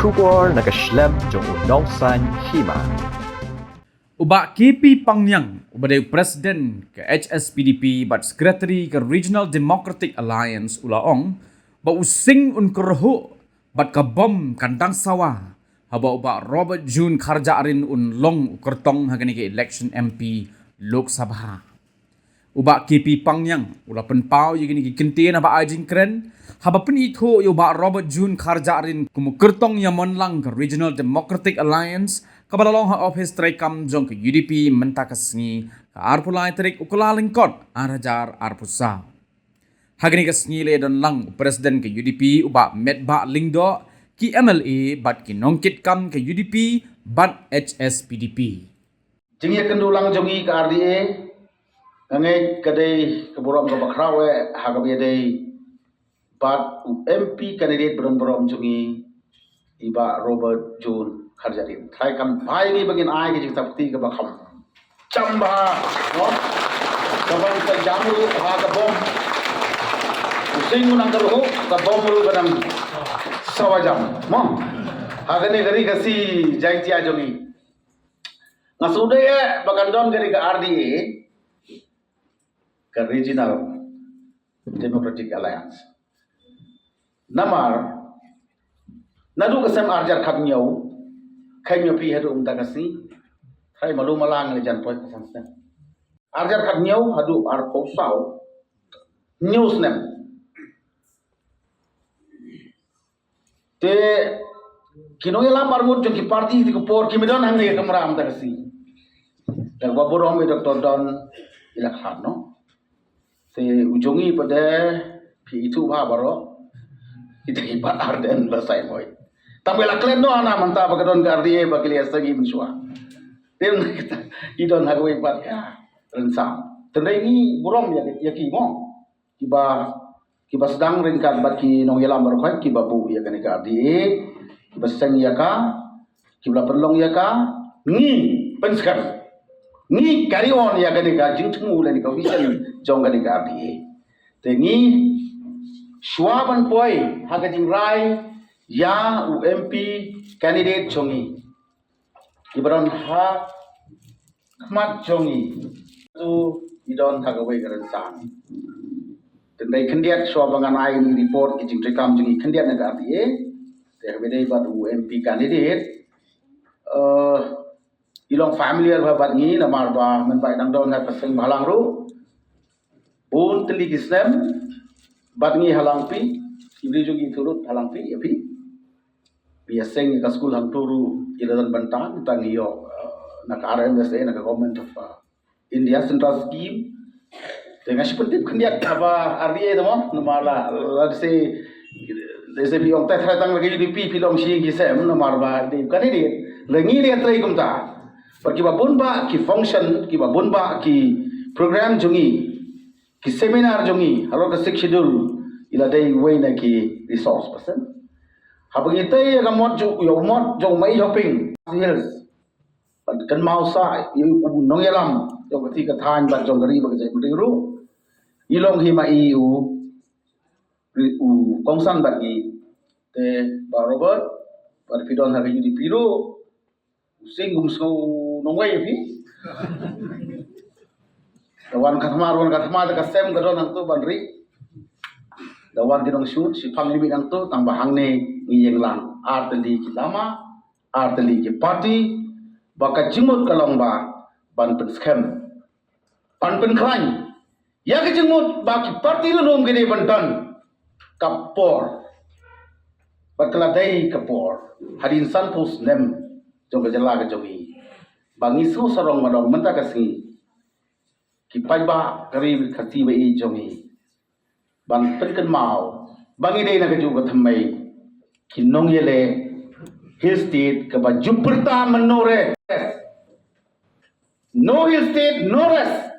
Shubor nakaslem jong unongsan hima. Uba KP Pangyang, ubade Presiden ke HSPDP bat Sekretari ke Regional Democratic Alliance ulaong, ba using kerhu bat kabom kandang sawah, haba uba Robert June Kharjaarin long kertong hagani ke election MP Lok Sabha. Uba KP Pangyang, ula penpau yagini ke kintin haba ajing keren, haba pen itu uba Robert June Kharjaarin kumu kertong yamon lang ke Regional Democratic Alliance, kabalalong ha office traikam jong ke UDP mentakasngi ke arpulai terik ukulaling kot arajar arpusa. Hagani kasngi le don lang presiden ke UDP uba medba lingdo ki MLA bat ki nongkit kam ke UDP bat HSPDP. Jingi kendulang jongi ke RDA ngangai kadai keburam ke bakrawe hagabi dai bat MP candidate berom jongi iba Robert June Kharjaarin. Try kam bai ni bagin ai ke jing tapti ke bakham. Chamba no. Kawan ka jamu ha ka bom. Using unang karuho ka bom ru kanam sawajam. Mo. Hagane gari kasi jai tia jongi. Ngasude bagandon gari ka RDA ke Regional Democratic Alliance. Namar nadu kesem arjar khat nyau khai nyau pi hadu takasi khai malu malang le jan poi kasan arjar khat nyau hadu ar posau news nem te kino yala marmut jo ki party ti ko por ki midon hang ne kamram takasi dak baburom e Dr. Don ila khat no te ujongi pada pi itu ba baro itu iba arden selesai boy. Tapi lah kalian doa na mantap bagedon RDA bagi lihat segi mensua. Tim kita idon hago ibat ya rensam. Tendai ini burom ya kimo. Kiba sedang ringkat bagi nong yelam berkhoi kiba bu ya kan RDA. Kiba seng ya ka. Kiba perlong ya ka. Ni penskar. Ni carry on ya kan jingtmu le ni official jong kan RDA. Tengi Shuaban poi hagajing rai ya UMP candidate chongi ibaron ha khmat chongi tu idon hagawai garan sang tendai khendiat shuabangan ai ni report kijing trekam chongi khendiat na ka tie te habedai bat UMP candidate ilong familiar ba bat ni namar ba men bai dang don ha paseng balang ru un teli kisem Batngi halang pi, ibri jogi turut halang pi, ya pi. Biasanya ke school hang turu iladan bantan, tang iyo nak RMSA nak Government of India Central Scheme. Dengan seperti kendiat apa RDA tu mah, namala, let's say biong teh tang lagi UDP pilong si gisem namar ba di kan ini, lengi dia try kumta. Pergi babun ba ki function, ki babun ba ki program jongi. Ki seminar jongi halo ka schedule ila dai way na ki resource person habang itay ga mod jong mai shopping hills kan mau sai yu nong yalam jong ti ka than ba jong gari ba jai ru ilong hi ma u kongsan ba gi te ba Robert ba pidon ha gi di piro sing so nong way fi Dawan kathmar ka sem gadon hang tu banri. Dawan ginong shoot si family hang tu tang bahang ne ngiyeng lang arteli ki lama arteli ki party baka jimut kalong ba ban pen scam. Pan pen kran. Ya ke jimut ba ki party lo nom gede bantan kapor. Batkaladai kapor. Hadin san pus nem jong jala ke jogi. Bangisu sarong madong menta kasi kipai ba kari khati ba i jongi ban penkan mau bangi dei na kaju gathamai kinong yele hill state ka ba juperta manore no hill state no rest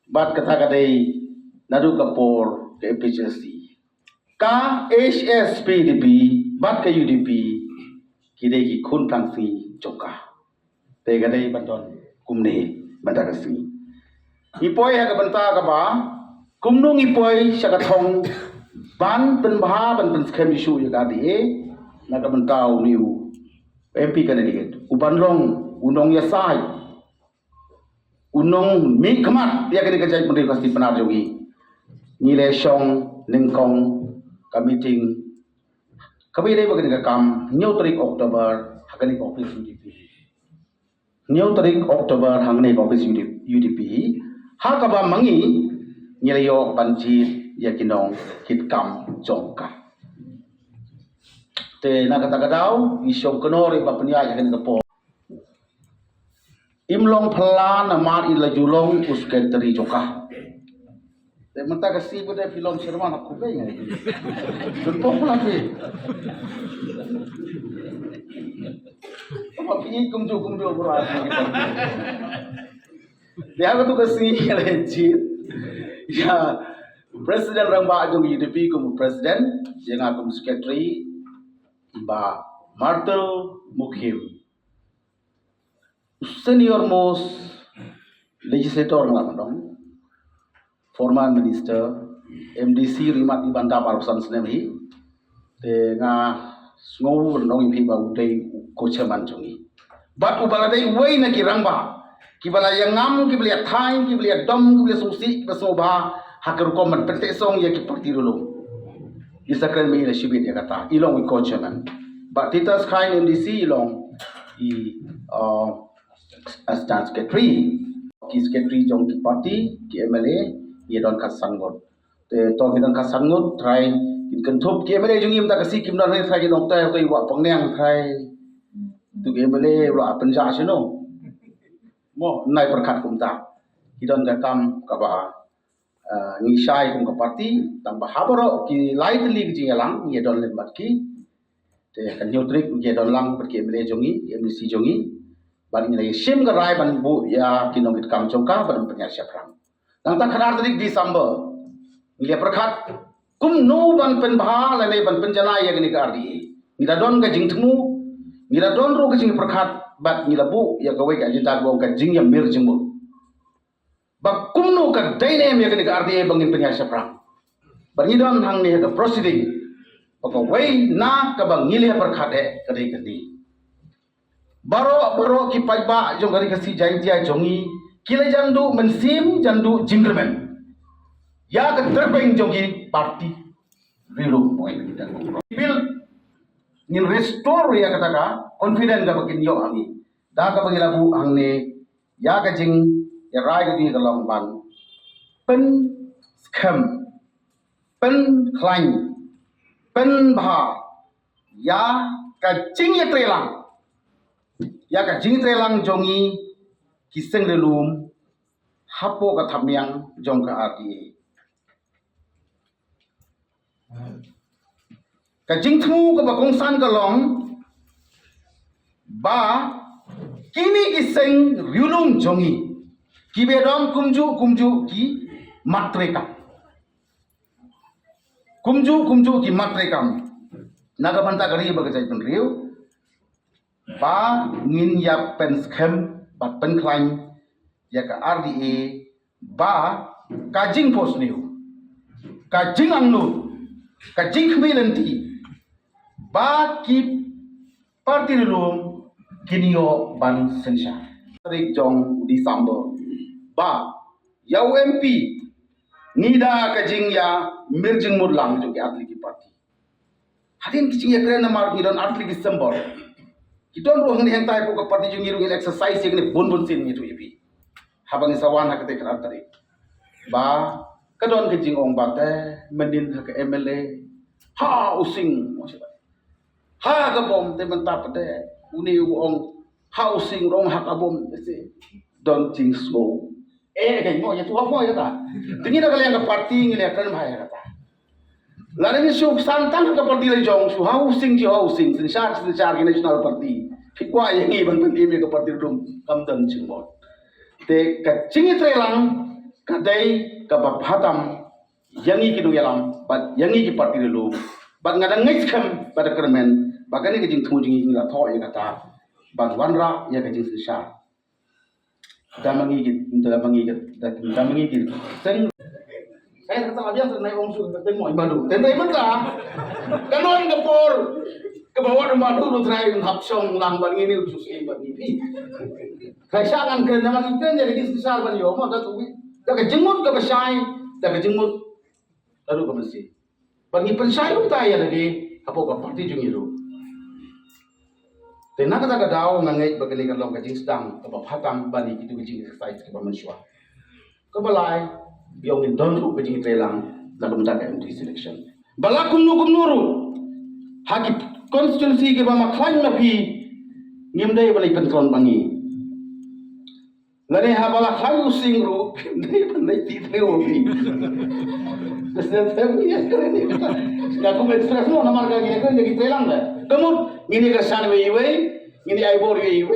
bat kata kadai nadu kapor ke PHSD ka HSPDP bat ka UDP kidai ki khun tangsi joka te kadai bandon kumne bantakasi ipoi ha ka banta ka ba kumnung ipoi sa ka thong ban penbah ban penskem isu ya kadi naga mentau niu MP candidate uban long unong ya sai unong mi kemat dia kena kerja menteri pasti penar jogi nilai song ningkong kamiting kami dai bagani kam new tarik Oktober hagani office UDP new tarik Oktober hangni office UDP hakaba mangi nilai yok banjir ya kinong hitkam jongka te na kata kadau isyong kenori bapnya ya kan kepo imlong phelan amar ila julong usketri jongka te menta kasi pada film Sherman aku be ngai contoh lagi apa pi kumju berat dia tu kasi legit ya Presiden ramba jong UDP kum presiden yang akum secretary ba Martel Mukhim senior most legislator ngadong former minister MDC rimat ibanda parusan senemi te nga ngau nong ipi ba udai kochaman jongi bat ubaladai wei na kirangba kibala yang ngam kibala thai kibala dom kibala susi basoba hakar ko man pente song ya ki parti dulu isakran me ila shibit ya kata ilong ko chairman but titas khain MDC ilong I assistant secretary ki secretary jong ki parti ki MLA ye don ka sangot te to ki don ka sangot try in kan thop ki MLA jong im ta ka si kim don ne thai ki dong ta to I wa pangneng thai tu ki MLA ra panja chino mo nai perkat kum ta ki don ka kam ka ba ngisai kum ka parti tambah habaro ki light league jingalang ye don lembat ki te kan nyotrik ye don lang perki MLA jongi MDC jongi ban ni sim ga rai ban bu ya kinong kit kam chongka ban penya syapram nang ta khanar tarik Desember ile perkat kum no ban pen bha la ne ban penjana ye gni ka ri ni da don ga jingthmu ni da don ro ga jing perkat bat ni la bu ya ga wei ga jinta gong ka jing ya mir jingmu ba kumno ka daine me ka ardi bangin penya syapram bani don hang ne ka proceeding ba wei na ka bang ngile perkhate kadai kadi baro ki paiba jong gari kasi jai dia jongi kile jandu mensim jandu jingremen ya ka terbeng jongi parti rilu point kita bil nin restore ya kata ka confident ka bakin yo angi da ka bangila bu hang ne ya ka jing ya rai ka di ka long ban pen scam pen klain pen bha ya ka jing ya trelang ya ka jing trelang jongi kiseng relum hapo ka thamyang jong ka RTA ka jing thmu ka bakong san ka long ba kini kiseng relum jongi kibedom kumju ki matreka kumju ki matrekam naga banta gari bagajai penriu ba ngin ya pen scam ba pen klain ya ka RDA ba kajing post new kajing angnu kajing khmilanti ba ki parti relum kinio ban sensha tarik jong Desember ba ya MP nida kajing ya mirjing mudlang jo ki atli ki parti hadin kicing ya kren mar ni don atli ki symbol kita ruang ni hentai pokok parti jungi ruang exercise yang ni bun sin ni tu ipi habang sawan hak te kerat tadi ba kadon ke jing ong bate mendin hak MLA ha using ha ka bom te mentap te uni ong ha using rong hak abom se don jing slow kan mo ya tu mo ya ta tingi dah kalian ke parti ni le kan bhai kata lalu ni su santan ke parti le jong su housing sin char ke national party fikwa yang ni ban ban ni ke parti dum kam dan chingbot te ka chingi trelang ka dai ka ba phatam yang ni ki du yalam bat yang ni ki parti le lu bat ngadang ngis kam pada kermen bagani ke jing thu jing la tho ya kata ban wanra ya ke jing sha damangi git seng Saya kata abiang naik omsu kata mau ibadu. Tentai mentah. Kanon kepor ke bawah rumah dulu terakhir hapsong lang bang ini usus ibat ini. Saya sangat ke nama ikan jadi kisah bang yo mau dah tuh. Dah kejengut ke besai, dah kejengut lalu ke masjid. Bang ipan saya pun tanya lagi apa ke parti jung itu. Tenang kata kadau ngangai bagani kalau kajing sedang ke hatang bani itu kajing exercise ke manusia. Kebalai yang indon ru kajing telang lalu mendapat MD selection. Bala kumnuru haki konstitusi ke bama klan mapi ngimdai balai pentron bangi. Lani habala klan using ru ngimdai balai titeu mapi. Kesan saya ya keren ni. Aku menstress no nama kaki aku jadi telang dah. Kamu ini kesan wei, ini aibor wei,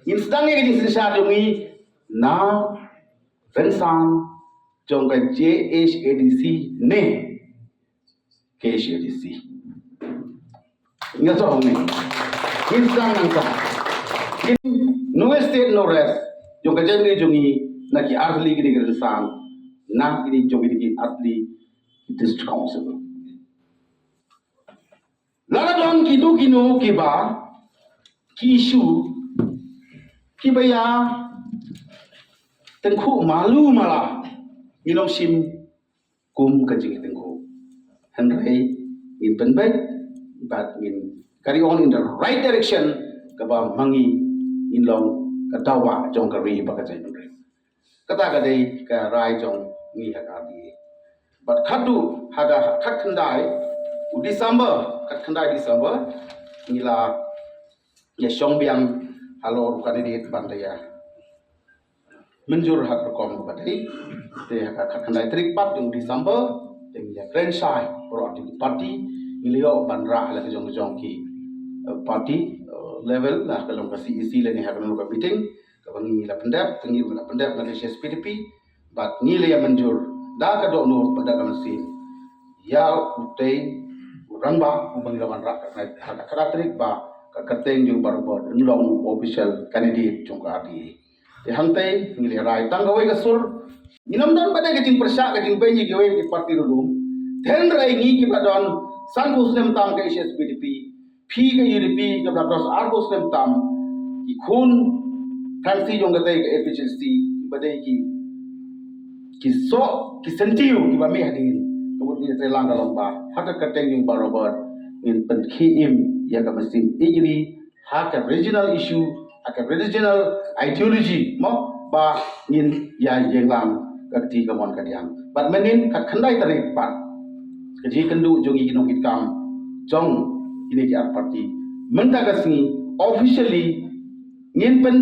ini sedang ini sesat dungi na rensang jongkan JHADC ne KHADC. Ingat so ni. Ini sedang nangka. Ini no state no rest. Jongkan jadi jungi nak arli gini rensang, nak ini jongi gini arli district council. Lala don kidu kinu kiba kisu kibaya tengku malu malah minum sim kum kajing tengku Henry in penbet but in carry on in the right direction kaba mangi in long katawa jong kari bakajai Henry kata kadai ka rai jong ngi hakadi but khadu haga khatkhandai Desember, kat Desember, inilah ya Songbiang halo kandidat bandaya menjur hak rekom kepada dia hak kendai terikat di Desember dengan ya Grand Sai Pro-Aktif Parti ilio bandra ala kejong ki parti level lah kalau ke CEC leni hak kalau ke meeting kalau ngila pendap na SPDP but ngila ya menjur dah ka do nur pada kamsin ya utai ramba pemilihan rakyat hak karakterik ba keteng jung baru long official candidate jung adi hantai ngili rai tanggawai kasur minam dan pada kecing persak kecing penyi gawe di parti dulu ten rai ngi ki badon san muslim tam ke SPDP p ke UDP ke bados ar muslim tam ki khun kansi jung gatai ke efficiency badai ki so ki sentiu ki ba mi hadin kemudian telang dalam bah hak keteng yang barobar in penkim ya kemesin ijri hak regional issue hak regional ideology mo bah in ya jenglam kerti kemon kadiang but menin kat khandai tarik pat keji kendu jongi ginong itkam jong ini ki party mendagasni officially ngin pen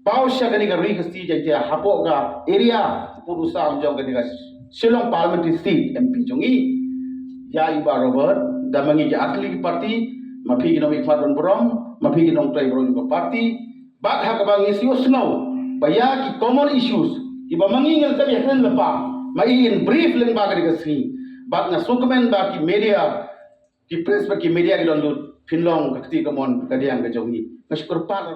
pau syagani ka rikasti jaja hapo ga area purusam jong kadigas Shillong Parliamentary Seat MP Jungi ya iba Robert damangi ja atli parti mapi ginong ikmadon brom mapi ginong trai brom juga parti bat hak bang isu snow baya ki common issues iba mangi ngel tabi hen lepa mai in brief leng ba ga sini bat na sukumen ba ki media ki press ba ki media ki don finlong kakti common kadiang ga jongi nashkur pa